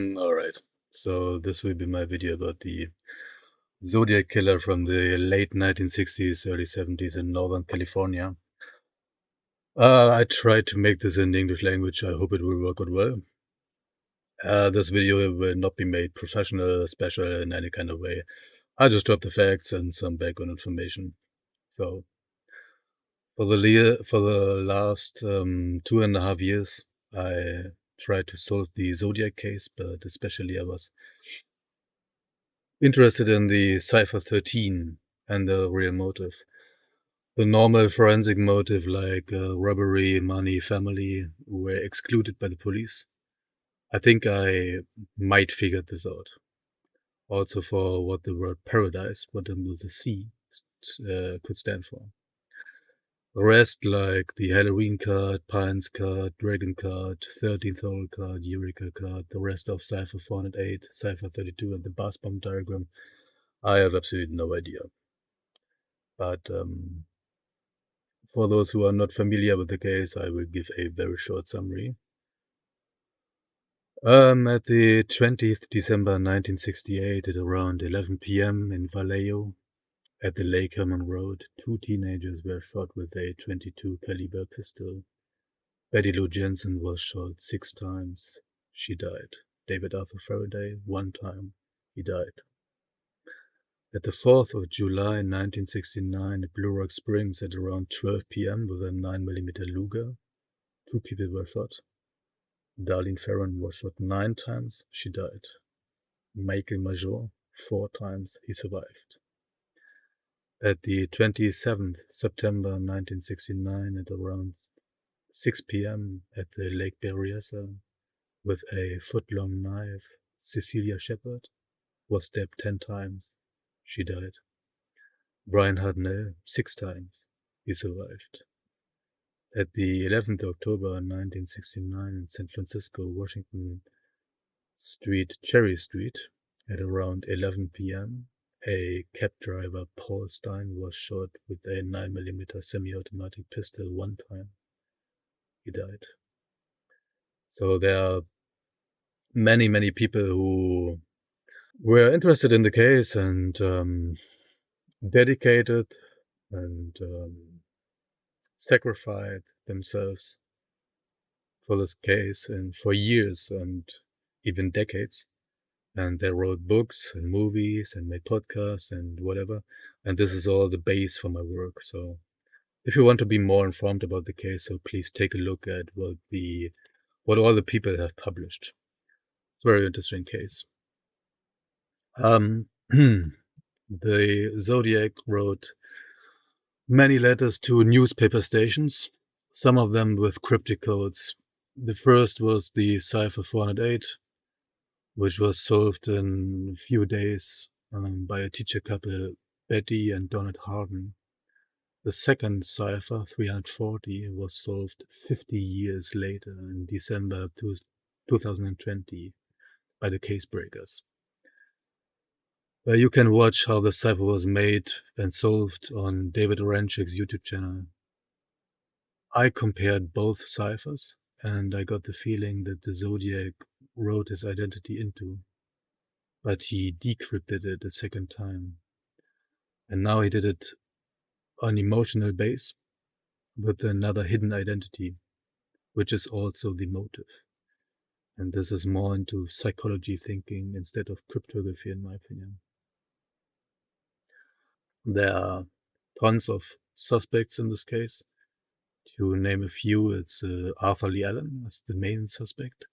Alright, so this will be my video about the Zodiac killer from the late 1960s, early 70s in Northern California. I tried to make this in English language. I hope it will work out well. This video will not be made professional, special in any kind of way. I just dropped the facts and some background information. So, for the last 2.5 years, I tried to solve the Zodiac case, but especially I was interested in the Cipher 13 and the real motive. The normal forensic motive like robbery, money, family were excluded by the police. I think I might figure this out. Also for what the word paradise, what under the sea, could stand for. The rest, like the Halloween card, Pines card, Dragon card, 13th Hole card, Eureka card, the rest of Cipher 408, Cipher 32, and the bus bomb diagram, I have absolutely no idea. But for those who are not familiar with the case, I will give a very short summary. At the 20th December 1968 at around 11 p.m. in Vallejo at the Lake Herman Road, two teenagers were shot with a .22 caliber pistol. Betty Lou Jensen was shot 6 times. She died. David Arthur Faraday, 1 time. He died. At the 4th of July 1969 at Blue Rock Springs at around 12 p.m. with a 9mm Luger, 2 people were shot. Darlene Ferron was shot 9 times. She died. Michael Major, 4 times. He survived. At the 27th September 1969 at around 6 p.m. at the Lake Berryessa with a foot-long knife, Cecilia Shepard was stabbed 10 times. She died. Brian Hartnell, 6 times. He survived. At the 11th October 1969 in San Francisco, Washington Street, Cherry Street, at around 11 p.m., a cab driver, Paul Stein, was shot with a 9mm semi-automatic pistol 1 time. He died. So there are many, many people who were interested in the case and dedicated and sacrificed themselves for this case and for years and even decades. And they wrote books and movies and made podcasts and whatever. And this is all the base for my work. So if you want to be more informed about the case, so please take a look at what all the people have published. It's a very interesting case. The Zodiac wrote many letters to newspaper stations, some of them with cryptic codes. The first was the Cipher 408, which was solved in a few days by a teacher couple, Betty and Donald Harden. The second cipher, 340, was solved 50 years later in December 2020 by the case breakers. You can watch how the cipher was made and solved on David Oranchek's YouTube channel. I compared both ciphers, and I got the feeling that the Zodiac wrote his identity into, but he decrypted it a second time. And now he did it on emotional base with another hidden identity, which is also the motive. And this is more into psychology thinking instead of cryptography, in my opinion. There are tons of suspects in this case. To name a few, it's Arthur Lee Allen as the main suspect,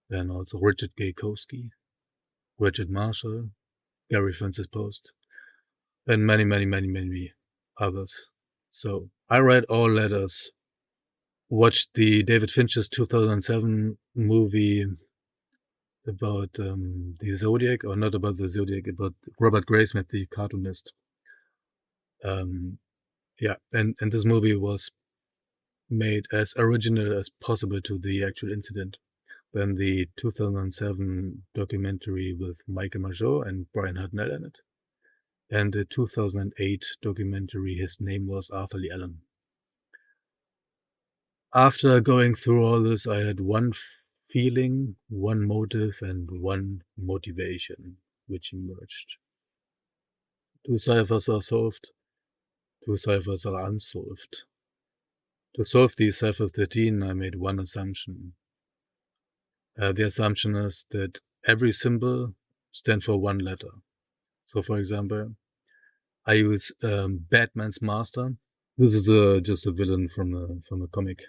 then also Richard Gajkowski, Richard Marshall, Gary Francis Post, and many, many, many, many others. So I read all letters, watched the David Fincher's 2007 movie about the Zodiac, or not about the Zodiac, about Robert Graysmith, the cartoonist. Yeah, and this movie was made as original as possible to the actual incident. Then the 2007 documentary with Michael Major and Brian Hartnell in it, and the 2008 documentary His Name Was Arthur Lee Allen. After going through all this, I had one feeling, one motive, and one motivation, which emerged. 2 ciphers are solved, 2 ciphers are unsolved. To solve the Cipher 13, I made one assumption. The assumption is that every symbol stands for one letter. So, for example, I use Batman's Master. This is just a villain from a comic.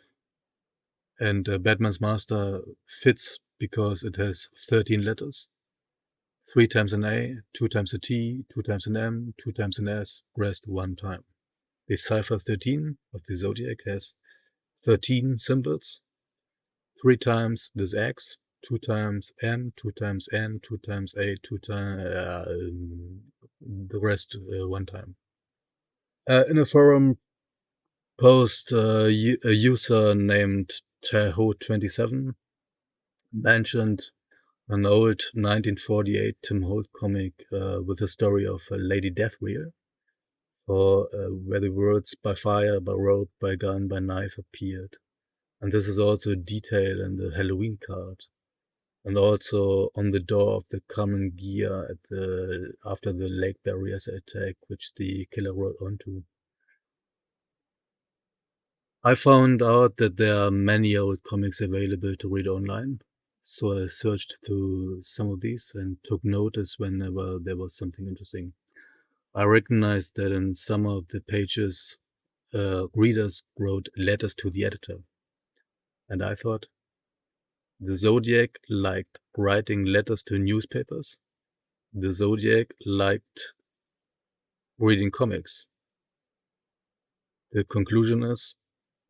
And Batman's Master fits because it has 13 letters. 3 times an A, 2 times a T, 2 times an M, 2 times an S, rest 1 time. The Cipher 13 of the Zodiac has 13 symbols, 3 times this X, 2 times M, 2 times N, 2 times A, 2 times the rest 1 time. In a forum post, a user named Tahoe27 mentioned an old 1948 Tim Holt comic with a story of Lady Deathwheel, where the words by fire, by rope, by gun, by knife appeared. And this is also a detail in the Halloween card, and also on the door of the common gear after the Lake Berryessa attack, which the killer rode onto. I found out that there are many old comics available to read online, so I searched through some of these and took notice whenever there was something interesting. I recognized that in some of the pages, readers wrote letters to the editor. And I thought, the Zodiac liked writing letters to newspapers. The Zodiac liked reading comics. The conclusion is,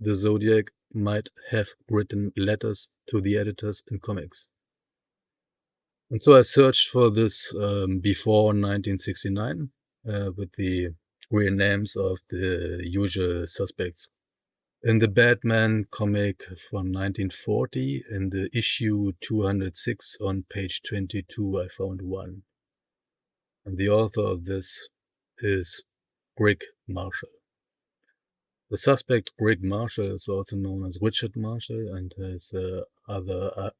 the Zodiac might have written letters to the editors in comics. And so I searched for this before 1969 with the real names of the usual suspects. In the Batman comic from 1940, in the issue 206 on page 22, I found one. And the author of this is Greg Marshall. The suspect, Greg Marshall, is also known as Richard Marshall and has other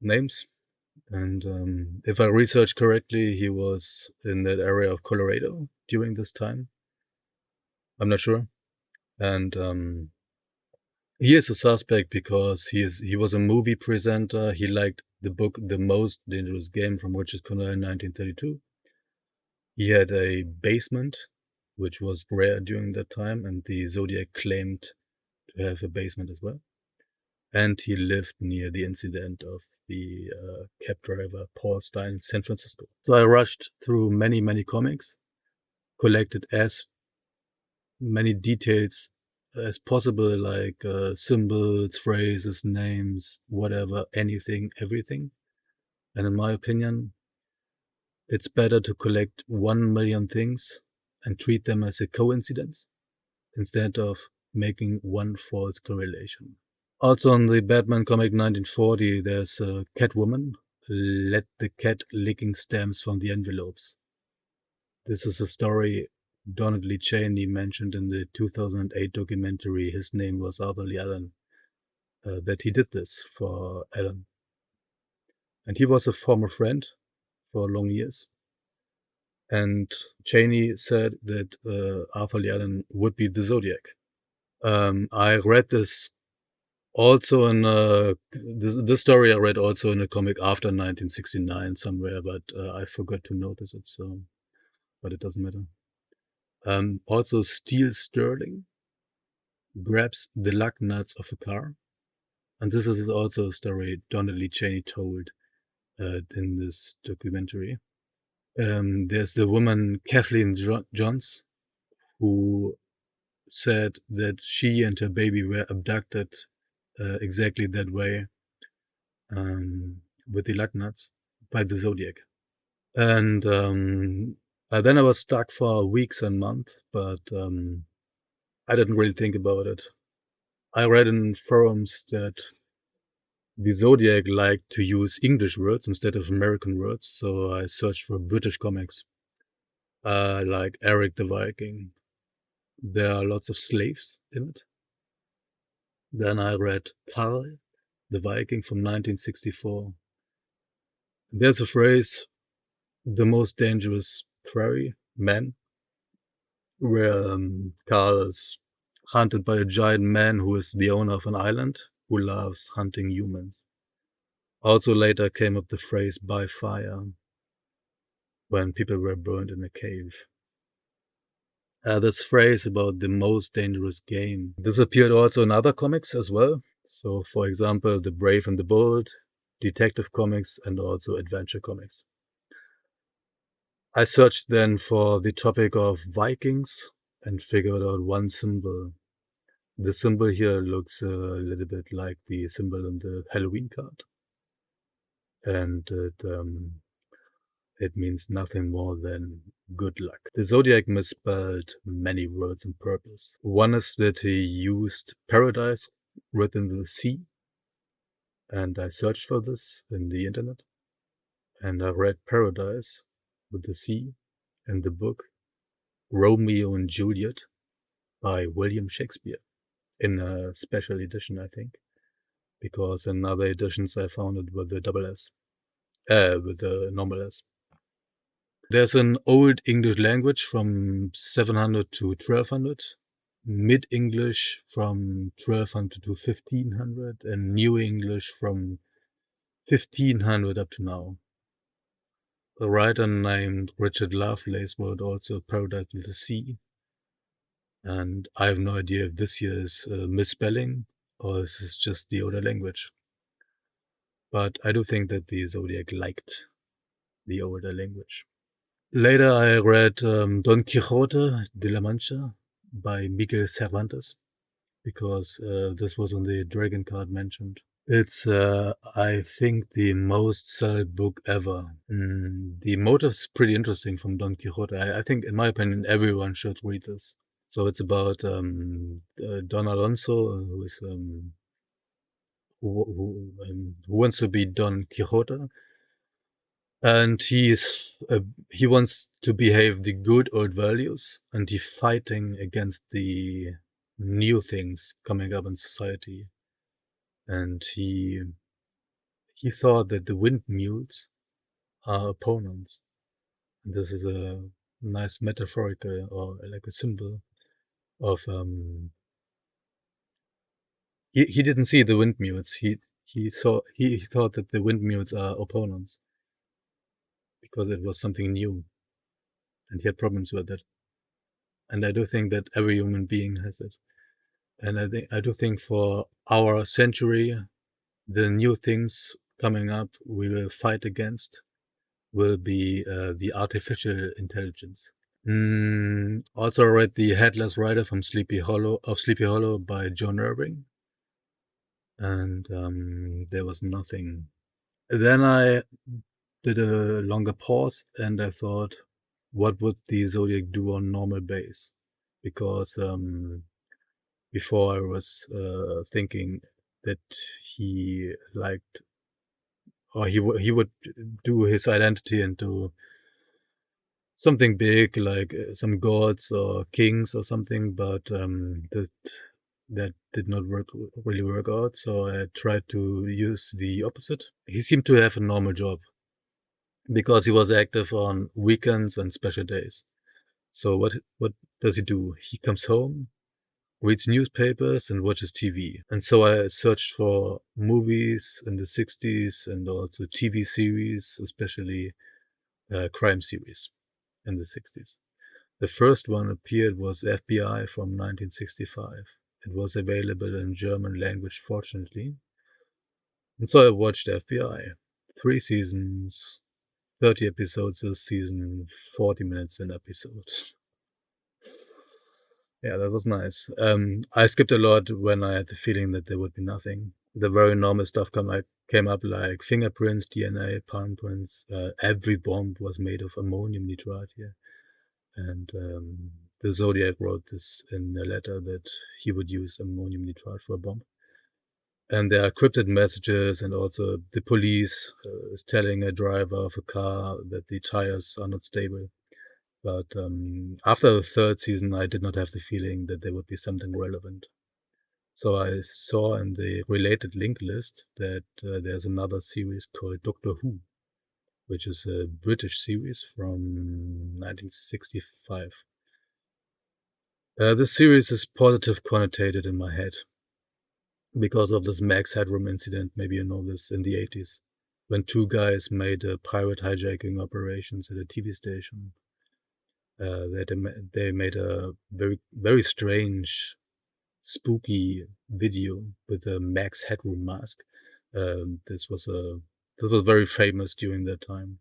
names. And if I researched correctly, he was in that area of Colorado during this time. I'm not sure. And he is a suspect because he was a movie presenter. He liked the book The Most Dangerous Game from Richard Connell in 1932. He had a basement, which was rare during that time, and the Zodiac claimed to have a basement as well. And he lived near the incident of the cab driver Paul Stein in San Francisco. So I rushed through many, many comics, collected as many details as possible, like symbols, phrases, names, whatever, anything, everything. And in my opinion, it's better to collect 1 million things and treat them as a coincidence instead of making one false correlation. Also in the Batman comic 1940, there's a Catwoman, let the cat licking stamps from the envelopes. This is a story Donald Lee Cheney mentioned in the 2008 documentary His Name Was Arthur Lee Allen, that he did this for Allen. And he was a former friend for long years. And Cheney said that Arthur Lee Allen would be the Zodiac. I read this also in this story I read also in a comic after 1969 somewhere, but I forgot to notice it, so but it doesn't matter. Also, Steel Sterling grabs the lug nuts of a car, and this is also a story Donald Lee Cheney told in this documentary. There's the woman Kathleen Johns, who said that she and her baby were abducted exactly that way with the lug nuts by the Zodiac. And then I was stuck for weeks and months, but I didn't really think about it. I read in forums that the Zodiac liked to use English words instead of American words, so I searched for British comics, like Eric the Viking. There are lots of slaves in it. Then I read Karl, the Viking from 1964. There's a phrase, the most dangerous prairie man, where Karl is hunted by a giant man who is the owner of an island who loves hunting humans. Also later came up the phrase by fire, when people were burned in a cave. This phrase about the most dangerous game. This appeared also in other comics as well. So, for example, The Brave and the Bold, Detective Comics, and also Adventure Comics. I searched then for the topic of Vikings and figured out one symbol. The symbol here looks a little bit like the symbol in the Halloween card. And it means nothing more than good luck. The Zodiac misspelled many words on purpose. One is that he used Paradise written with a C, and I searched for this in the internet, and I read Paradise with a C in the book Romeo and Juliet by William Shakespeare, in a special edition, I think, because in other editions I found it with a double S, with a normal S. There's an Old English language from 700 to 1200, Mid English from 1200 to 1500, and New English from 1500 up to now. A writer named Richard Lovelace wrote also Paradise with a C, and I have no idea if this here is misspelling or this is just the older language. But I do think that the Zodiac liked the older language. Later I read Don Quixote de la Mancha by Miguel Cervantes, because this was on the Dragon card mentioned. It's, I think, the most sold book ever. The motive's pretty interesting from Don Quixote. I think, in my opinion, everyone should read this. So it's about Don Alonso, who is who wants to be Don Quixote, and he wants to behave the good old values, and he's fighting against the new things coming up in society. And he thought that the windmills are opponents. And this is a nice metaphorical, or like a symbol of he didn't see the windmills. He thought that the windmills are opponents because it was something new, and he had problems with it. And I do think that every human being has it. And I do think for our century, the new things coming up we will fight against will be the artificial intelligence. Also read The Headless Rider from Sleepy Hollow by John Irving, and there was nothing. Then I did a longer pause and I thought, what would the Zodiac do on normal base? Because before I was thinking that he liked, or he would do his identity into something big like some gods or kings or something, but that did not really work out. So I tried to use the opposite. He seemed to have a normal job because he was active on weekends and special days. So what does he do? He comes home, reads newspapers, and watches TV. And so I searched for movies in the 60s and also TV series, especially crime series in the 60s. The first one appeared was FBI from 1965. It was available in German language, fortunately. And so I watched FBI. 3 seasons, 30 episodes this season, 40 minutes an episode. Yeah, that was nice. I skipped a lot when I had the feeling that there would be nothing. The very normal stuff came up like fingerprints, DNA, palm prints. Every bomb was made of ammonium nitrate here. And the Zodiac wrote this in a letter that he would use ammonium nitrate for a bomb. And there are cryptic messages, and also the police is telling a driver of a car that the tires are not stable. But after the third season, I did not have the feeling that there would be something relevant. So I saw in the related link list that there's another series called Doctor Who, which is a British series from 1965. This series is positive connotated in my head because of this Max Headroom incident. Maybe you know this, in the 80s, when two guys made pirate hijacking operations at a TV station. They made a very strange, spooky video with a Max Headroom mask. This was very famous during that time,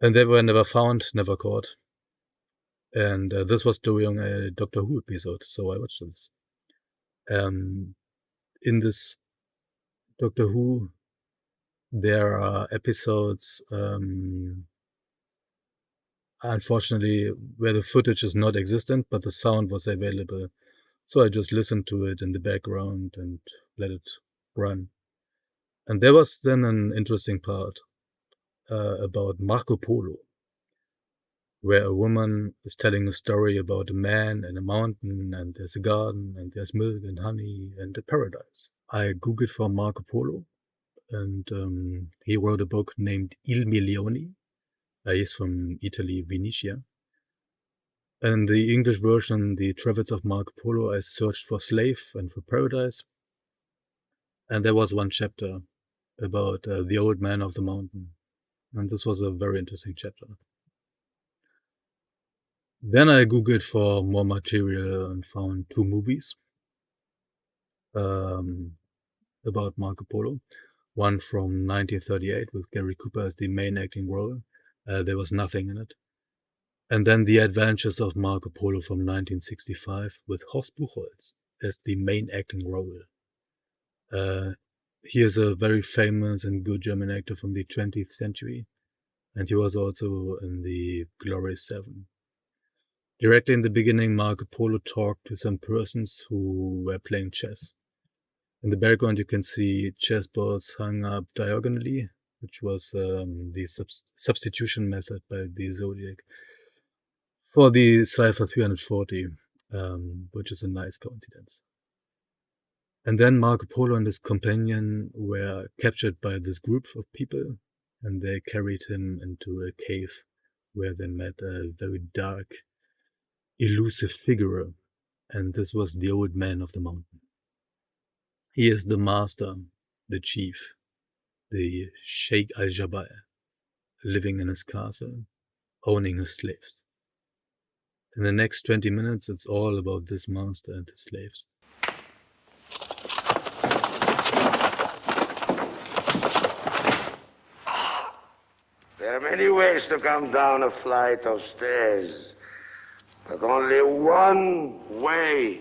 and they were never found, never caught. And this was during a Doctor Who episode, so I watched this. In this Doctor Who, there are episodes, unfortunately, where the footage is not existent, but the sound was available. So I just listened to it in the background and let it run. And there was then an interesting part about Marco Polo, where a woman is telling a story about a man and a mountain, and there's a garden, and there's milk and honey and a paradise. I googled for Marco Polo, and he wrote a book named Il Milioni. He's from Italy, Venetia. In the English version, The Travels of Marco Polo, I searched for slave and for paradise, and there was one chapter about the old man of the mountain, and this was a very interesting chapter. Then I googled for more material and found two movies about Marco Polo. One from 1938 with Gary Cooper as the main acting role. There was nothing in it. And then The Adventures of Marco Polo from 1965 with Horst Buchholz as the main acting role. He is a very famous and good German actor from the 20th century, and he was also in the Glorious Seven. Directly in the beginning, Marco Polo talked to some persons who were playing chess. In the background, you can see chessboards hung up diagonally, which was the substitution method by the Zodiac for the Cipher 340, which is a nice coincidence. And then Marco Polo and his companion were captured by this group of people, and they carried him into a cave where they met a very dark, elusive figure, and this was the old man of the mountain. He is the master, the chief, the Sheikh al-Jabal, living in his castle, owning his slaves. In the next 20 minutes, it's all about this master and his slaves. There are many ways to come down a flight of stairs, but only one way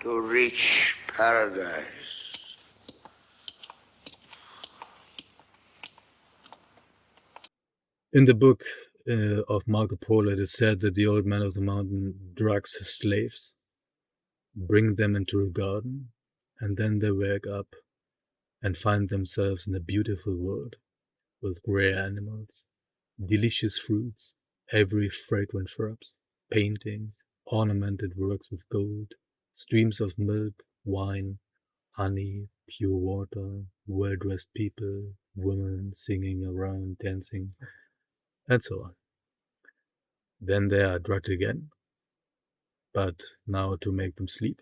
to reach paradise. In the book of Marco Polo, it is said that the old man of the mountain drugs his slaves, bring them into a garden, and then they wake up and find themselves in a beautiful world with rare animals, delicious fruits, every fragrant shrubs, paintings, ornamented works with gold, streams of milk, wine, honey, pure water, well-dressed people, women singing around, dancing, and so on. Then they are drugged again, but now to make them sleep,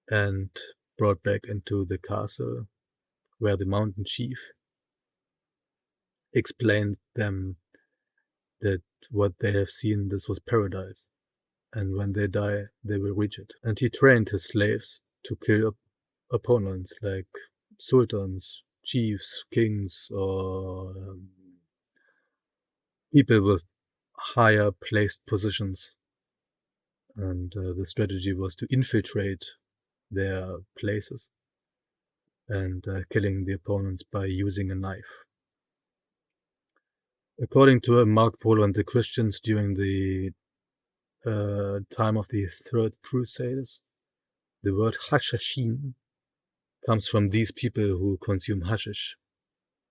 and brought back into the castle where the mountain chief explained them that what they have seen, this was paradise, and when they die, they will reach it. And he trained his slaves to kill opponents like sultans, chiefs, kings, or people with higher placed positions. And the strategy was to infiltrate their places and killing the opponents by using a knife. According to Marco Polo and the Christians during the time of the Third Crusades, the word Hashashin comes from these people who consume hashish,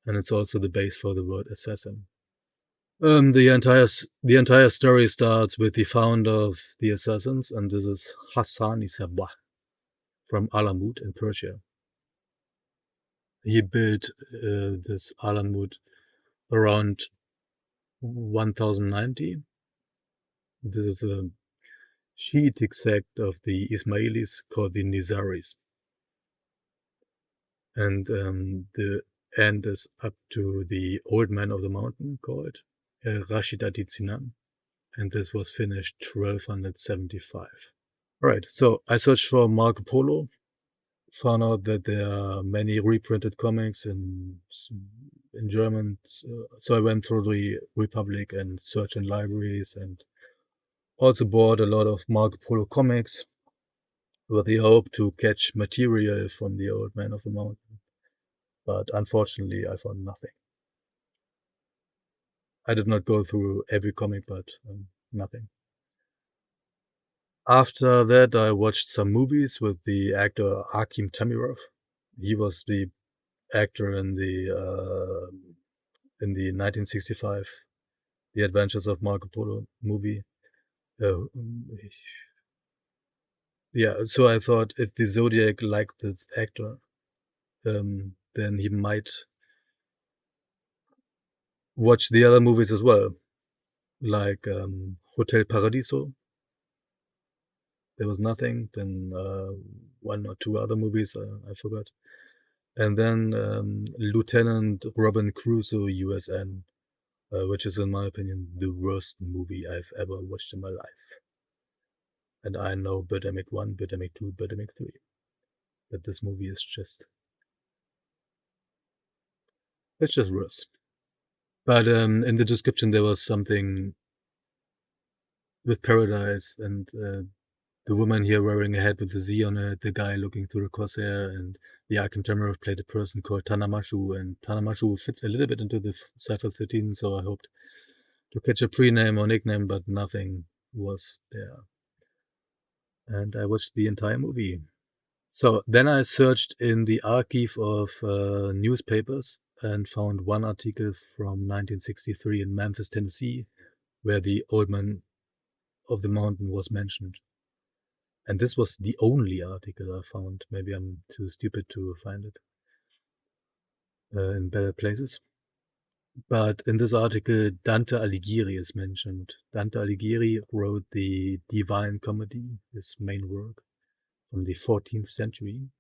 and it's also the base for the word assassin. The entire story starts with the founder of the assassins, and this is Hassan Isabah from Alamut in Persia. He built this Alamut around 1090. This is a Shiitic sect of the Ismailis called the Nizaris, and the end is up to the old man of the mountain called Rashid Sinan, and this was finished 1275. Right, so I searched for Marco Polo, found out that there are many reprinted comics in German, so I went through the Republic and searched in libraries, and also bought a lot of Marco Polo comics with the hope to catch material from the old man of the mountain. But unfortunately, I found nothing. I did not go through every comic, but nothing. After that, I watched some movies with the actor Akim Tamirov. He was the actor in the 1965 The Adventures of Marco Polo movie. Uh, yeah, so I thought if the Zodiac liked this actor, then he might watch the other movies as well, like Hotel Paradiso. There was nothing. Then one or two other movies I forgot, and then Lieutenant Robin Crusoe USN, which is in my opinion the worst movie I've ever watched in my life. And I know Birdemic 1, Birdemic 2, Birdemic 3, but this movie is it's just worse. But in the description there was something with Paradise, and the woman here wearing a hat with a Z on it, the guy looking through the crosshair, and the Arkham Tamirov played a person called Tanamashu, and Tanamashu fits a little bit into the Cipher Z13, so I hoped to catch a pre-name or nickname, but nothing was there. And I watched the entire movie. So then I searched in the archive of newspapers and found one article from 1963 in Memphis, Tennessee, where the old man of the mountain was mentioned. And this was the only article I found. Maybe I'm too stupid to find it in better places. But in this article, Dante Alighieri is mentioned. Dante Alighieri wrote the Divine Comedy, his main work, from the 14th century.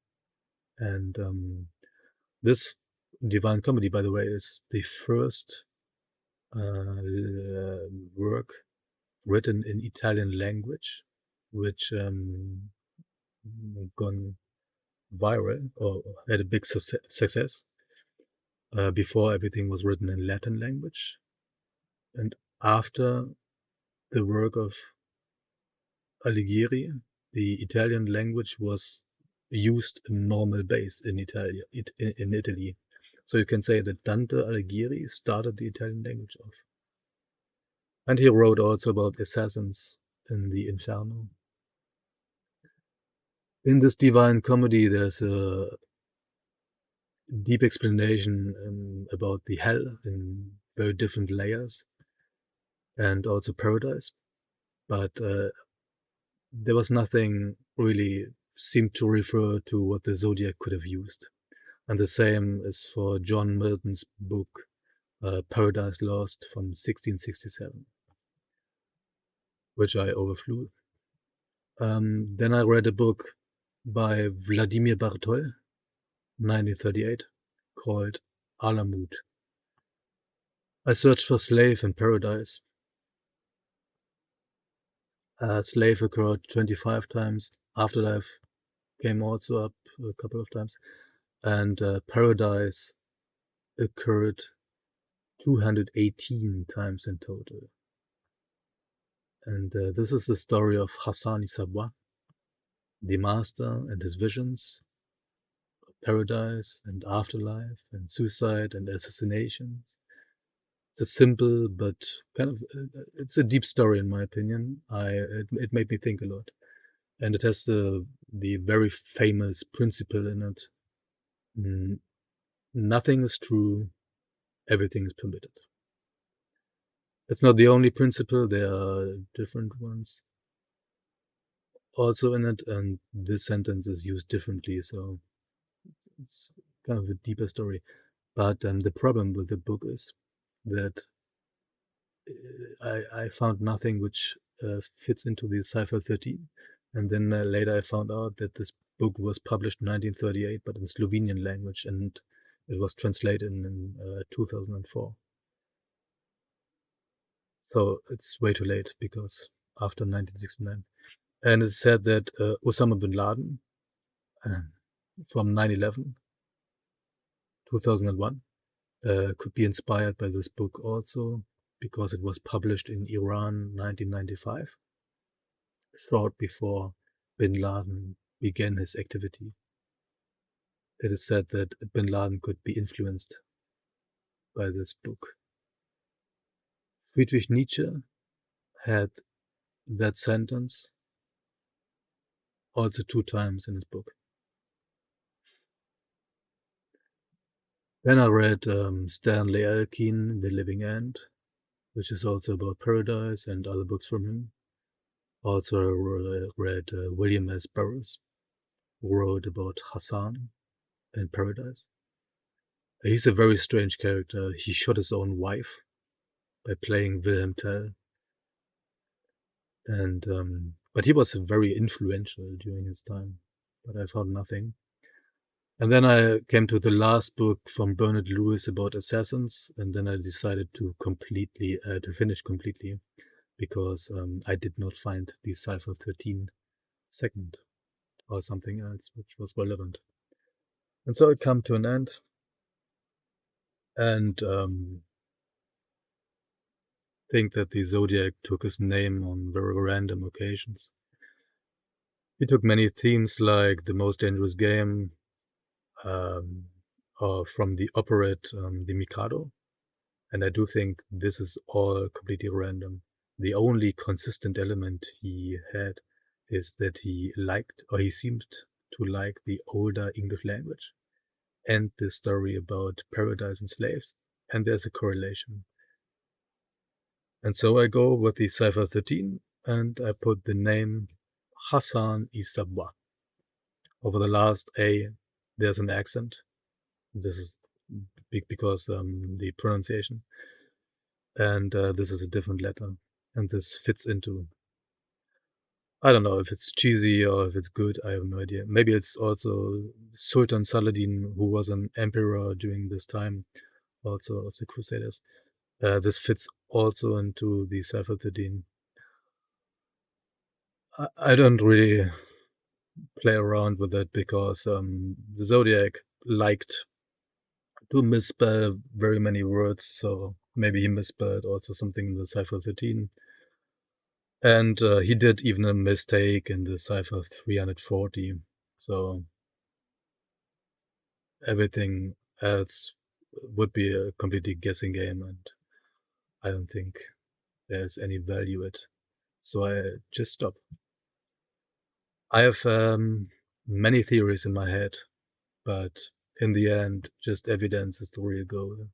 And this Divine Comedy, by the way, is the first work written in Italian language, which gone viral or had a big success. Before everything was written in Latin language, and after the work of Alighieri, the Italian language was used in normal base in Italy. So you can say that Dante Alighieri started the Italian language off. And he wrote also about assassins in the Inferno. In this Divine Comedy, there's a deep explanation about the hell in very different layers, and also paradise. But there was nothing really seemed to refer to what the Zodiac could have used. And the same is for John Milton's book Paradise Lost from 1667, which I overflew. Then I read a book by Vladimir Bartol, 1938, called Alamut. I searched for slave in paradise. Slave occurred 25 times. Afterlife came also up a couple of times. And paradise occurred 218 times in total. And this is the story of Hassan Isabah, the master and his visions, paradise and afterlife and suicide and assassinations. It's a simple but kind of it's a deep story in my opinion. It made me think a lot, and it has the very famous principle in it: nothing is true, everything is permitted. It's not the only principle, there are different ones also in it, and this sentence is used differently, so it's kind of a deeper story. But the problem with the book is that I found nothing which fits into the Cipher 13. And then later I found out that this book was published in 1938, but in Slovenian language, and it was translated in 2004. So it's way too late because after 1969. And it's said that Osama bin Laden uh, from 9/11, 2001, could be inspired by this book also because it was published in Iran 1995, short before bin Laden began his activity. It is said that bin Laden could be influenced by this book. Friedrich Nietzsche had that sentence also 2 times in his book. Then I read Stanley Elkin, The Living End, which is also about Paradise and other books from him. Also read William S. Burroughs, who wrote about Hassan and Paradise. He's a very strange character. He shot his own wife by playing Wilhelm Tell. And but he was very influential during his time, but I found nothing. And then I came to the last book from Bernard Lewis about assassins, and then I decided to finish completely, because I did not find the Cipher 13 segment or something else which was relevant. And so it came to an end, and think that the Zodiac took his name on very random occasions. He took many themes like The Most Dangerous Game, or from the operette The Mikado, and I do think this is all completely random. The only consistent element he had is that he liked, or he seemed to like, the older English language and the story about paradise and slaves, and there's a correlation. And so I go with the Cipher 13, and I put the name Hassan Isabwa. Over the last A, there's an accent. This is big because the pronunciation. And this is a different letter. And this fits into, I don't know if it's cheesy or if it's good, I have no idea. Maybe it's also Sultan Saladin, who was an emperor during this time, also of the Crusaders. This fits also into the Cipher 13. I don't really play around with it because the Zodiac liked to misspell very many words, so maybe he misspelled also something in the Cipher 13. And he did even a mistake in the Cipher 340, so everything else would be a completely guessing game, and I don't think there's any value it. So I just stop. I have many theories in my head, but in the end, just evidence is the real goal.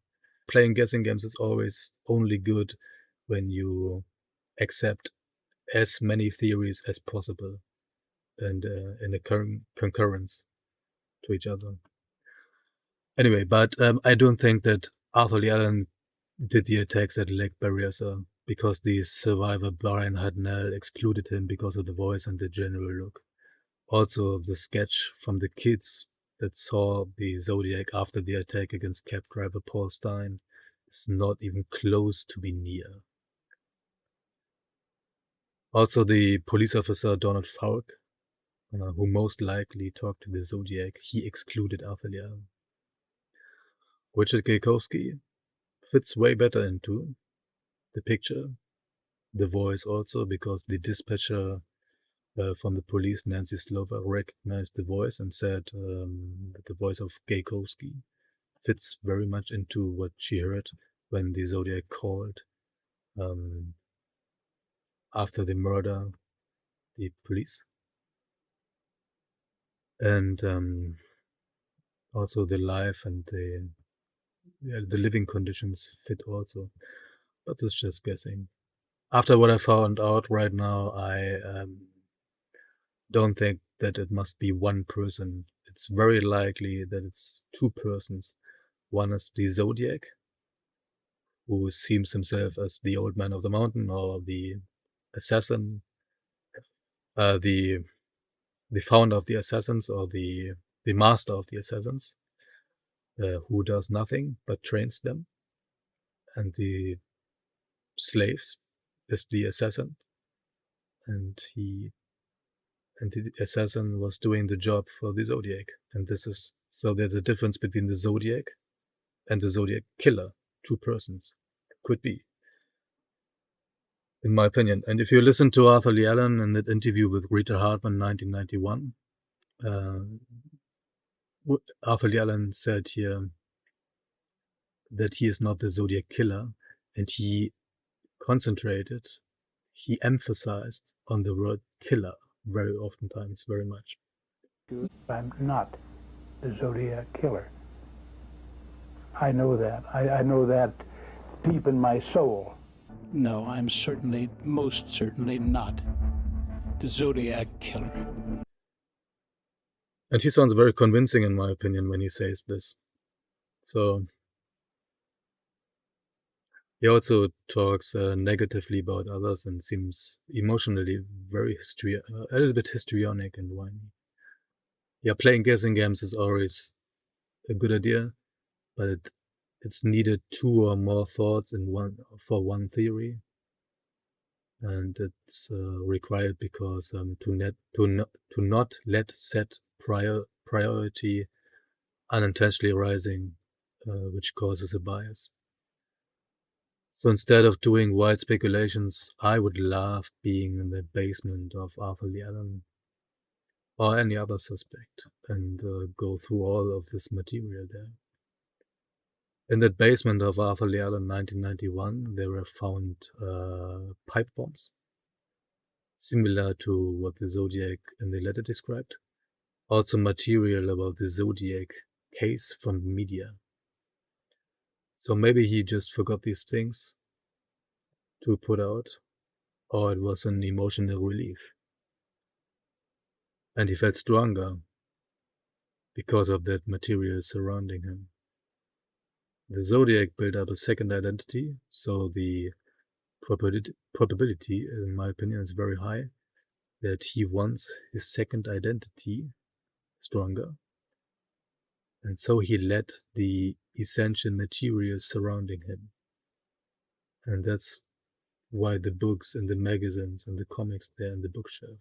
Playing guessing games is always only good when you accept as many theories as possible and in a concurrence to each other. Anyway, but I don't think that Arthur Lee Allen did the attacks at Lake Berryessa because the survivor Brian Hadnell excluded him because of the voice and the general look. Also, the sketch from the kids that saw the Zodiac after the attack against cab driver Paul Stein is not even close to be near. Also, the police officer Donald Falk, who most likely talked to the Zodiac, he excluded Arthur Lee Allen. Richard Gajkowski fits way better into the picture, the voice also, because the dispatcher from the police, Nancy Slover, recognized the voice and said that the voice of Gajkowski fits very much into what she heard when the Zodiac called after the murder, the police. And also the life and the living conditions fit also. but it's just guessing. After what I found out right now, I don't think that it must be one person. It's very likely that it's two persons. One is the Zodiac, who seems himself as the old man of the mountain, or the assassin, the founder of the assassins, or the master of the assassins, who does nothing but trains them, and the slaves is the assassin, and the assassin was doing the job for the Zodiac, and this is so there's a difference between the Zodiac and the Zodiac killer, two persons, could be, in my opinion. And if you listen to Arthur Lee Allen in that interview with Rita Hartman in 1991, Arthur Lee Allen said here that he is not the Zodiac killer, and he emphasized on the word killer very oftentimes, very much. I'm not the Zodiac killer. I know that. I know that deep in my soul. No, I'm certainly, most certainly not the Zodiac killer. And he sounds very convincing, in my opinion, when he says this. So he also talks negatively about others and seems emotionally very a little bit histrionic and whiny. Yeah, playing guessing games is always a good idea, but it's needed two or more thoughts for one theory, and it's required because to not let set priority unintentionally arising, which causes a bias. So instead of doing wild speculations, I would love being in the basement of Arthur Lee Allen or any other suspect and go through all of this material there. In that basement of Arthur Lee Allen in 1991, there were found pipe bombs, similar to what the Zodiac in the letter described. Also material about the Zodiac case from the media. So maybe he just forgot these things to put out, or it was an emotional relief. And he felt stronger because of that material surrounding him. The Zodiac built up a second identity, so the probability, in my opinion, is very high that he wants his second identity stronger. And so he let the essential material surrounding him. And that's why the books and the magazines and the comics there in the bookshelf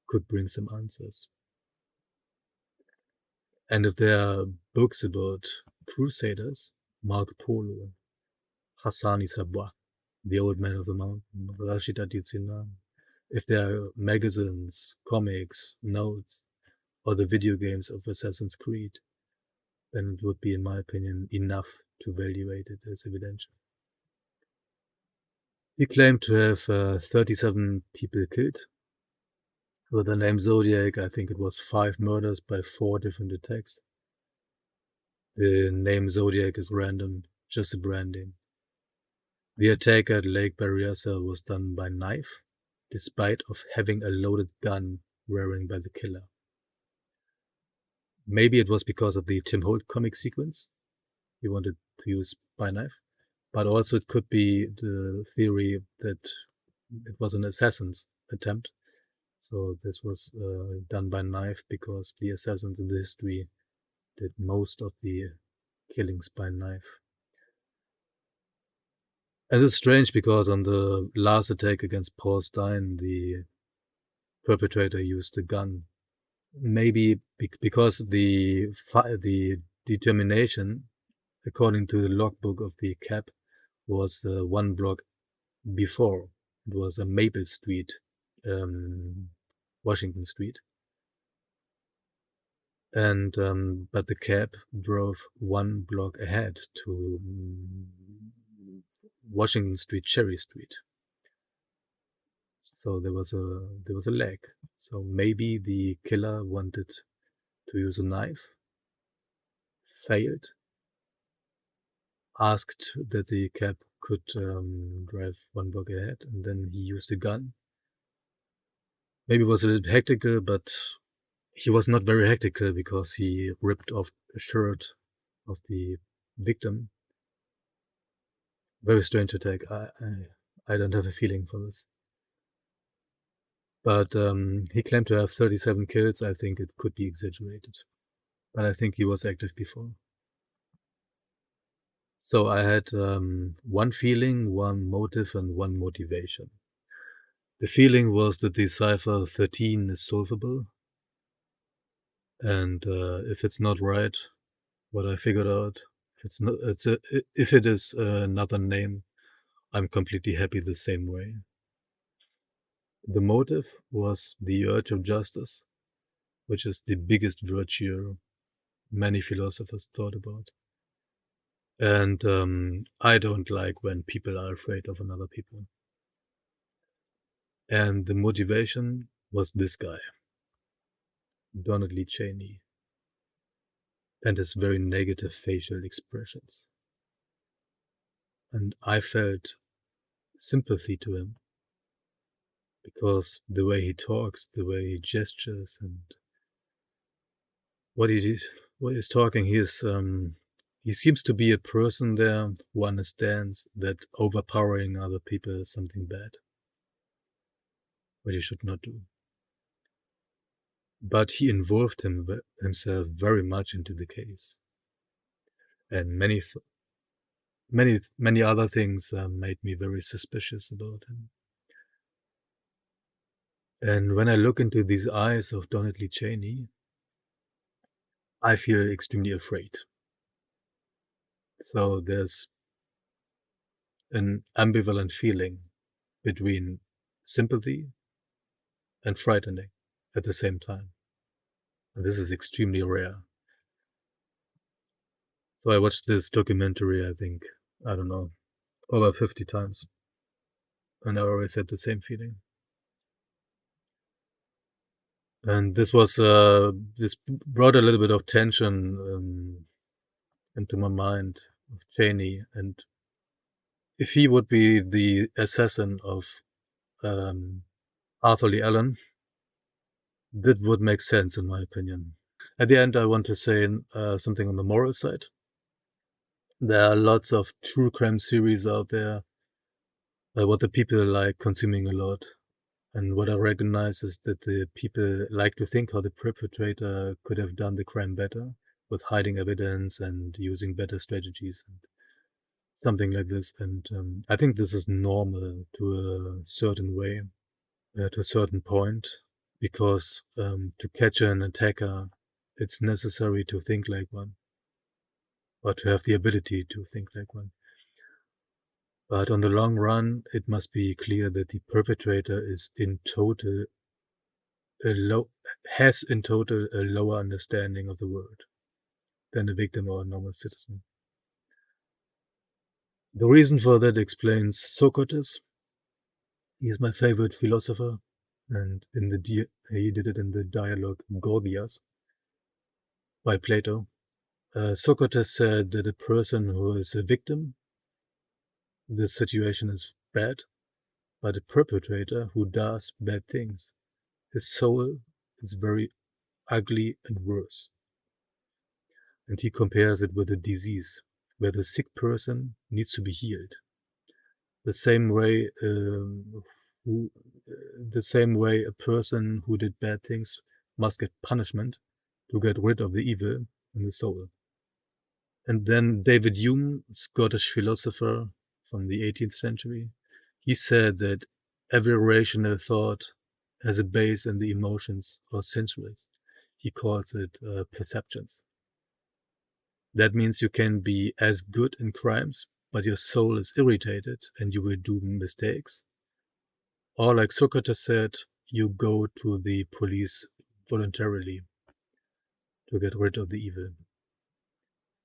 could bring some answers. And if there are books about crusaders, Marco Polo, Hassani Sabah, the old man of the mountain, Rashid Aditya, if there are magazines, comics, notes, or the video games of Assassin's Creed, then it would be, in my opinion, enough to evaluate it as evidential. He claimed to have 37 people killed. With the name Zodiac, I think it was 5 murders by 4 different attacks. The name Zodiac is random, just a branding. The attack at Lake Berryessa was done by knife, despite of having a loaded gun wearing by the killer. Maybe it was because of the Tim Holt comic sequence he wanted to use by knife, but also it could be the theory that it was an assassin's attempt. So this was done by knife because the assassins in the history did most of the killings by knife. And it's strange because on the last attack against Paul Stein, the perpetrator used a gun. Maybe because the determination, according to the logbook of the cab, was one block before. It was a Maple Street, Washington Street. And but the cab drove one block ahead to Washington Street, Cherry Street. So there was a lag. So maybe the killer wanted to use a knife, failed, asked that the cab could drive one block ahead, and then he used a gun. Maybe it was a little hectical, but he was not very hectical because he ripped off a shirt of the victim. Very strange attack. I don't have a feeling for this. But he claimed to have 37 kills. I think it could be exaggerated. But I think he was active before. So I had one feeling, one motive, and one motivation. The feeling was that the Cipher 13 is solvable. And if it's not right, what I figured out, if it is another name, I'm completely happy the same way. The motive was the urge of justice, which is the biggest virtue many philosophers thought about. And I don't like when people are afraid of another people. And the motivation was this guy, Donald Lee Cheney, and his very negative facial expressions. And I felt sympathy to him because the way he talks, the way he gestures, and what he's talking, he seems to be a person there who understands that overpowering other people is something bad, what you should not do. But he involved himself very much into the case, and many other things made me very suspicious about him. And when I look into these eyes of Donald Lee Cheney, I feel extremely afraid. So there's an ambivalent feeling between sympathy and frightening at the same time. And this is extremely rare. So I watched this documentary, I think, I don't know, over 50 times. And I always had the same feeling. And this brought a little bit of tension into my mind of Cheney. And if he would be the assassin of Arthur Lee Allen, that would make sense in my opinion. At the end, I want to say something on the moral side. There are lots of true crime series out there, what the people like consuming a lot. And what I recognize is that the people like to think how the perpetrator could have done the crime better with hiding evidence and using better strategies and something like this. And I think this is normal to a certain way, to a certain point, because to catch an attacker, it's necessary to think like one, or to have the ability to think like one. But on the long run, it must be clear that the perpetrator is has in total a lower understanding of the world than a victim or a normal citizen. The reason for that explains Socrates. He is my favorite philosopher, and he did it in the dialogue Gorgias by Plato. Socrates said that a person who is a victim, the situation is bad, but a perpetrator who does bad things, his soul is very ugly and worse. And he compares it with a disease where the sick person needs to be healed. The same way a person who did bad things must get punishment to get rid of the evil in the soul. And then David Hume, Scottish philosopher from the 18th century, he said that every rational thought has a base in the emotions or sensuals. He calls it perceptions. That means you can be as good in crimes, but your soul is irritated and you will do mistakes. Or like Socrates said, you go to the police voluntarily to get rid of the evil.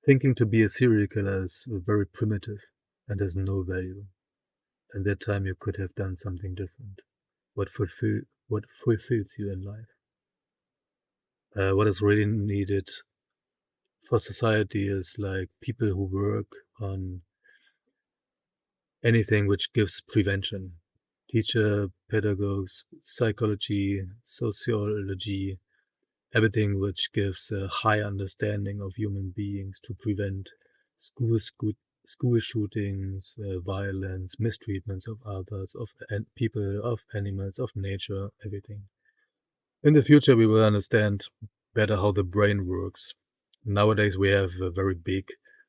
Thinking to be a serial killer is very primitive and has no value. At that time you could have done something different. What fulfills you in life. What is really needed for society is like people who work on anything which gives prevention. Teacher, pedagogues, psychology, sociology, everything which gives a high understanding of human beings to prevent school shootings, violence, mistreatments of others, of people, of animals, of nature, everything. In the future, we will understand better how the brain works. Nowadays, we have very big,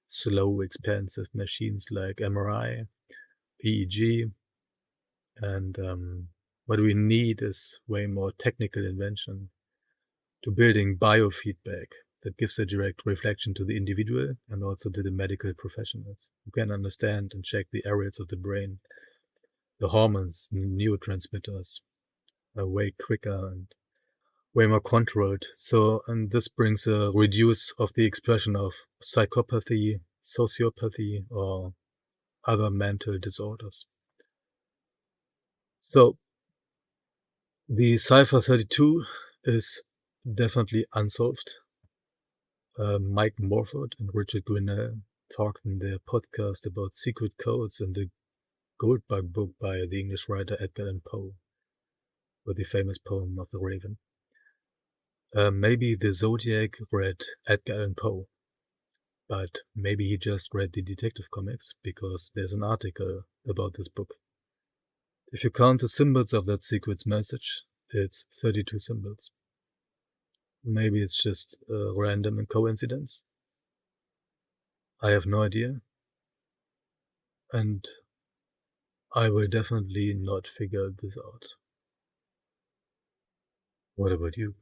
slow, expensive machines like MRI, EEG, and what we need is way more technical invention to building biofeedback that gives a direct reflection to the individual and also to the medical professionals who can understand and check the areas of the brain, the hormones, neurotransmitters, way quicker and way more controlled. So, and this brings a reduce of the expression of psychopathy, sociopathy, or other mental disorders. So, the Cipher 32 is definitely unsolved. Mike Morford and Richard Grinnell talked in their podcast about secret codes in the Goldbug book by the English writer Edgar Allan Poe, with the famous poem of the Raven. Maybe the Zodiac read Edgar Allan Poe, but maybe he just read the Detective Comics, because there's an article about this book. If you count the symbols of that secret message, it's 32 symbols. Maybe it's just a random coincidence. I have no idea. And I will definitely not figure this out. What about you?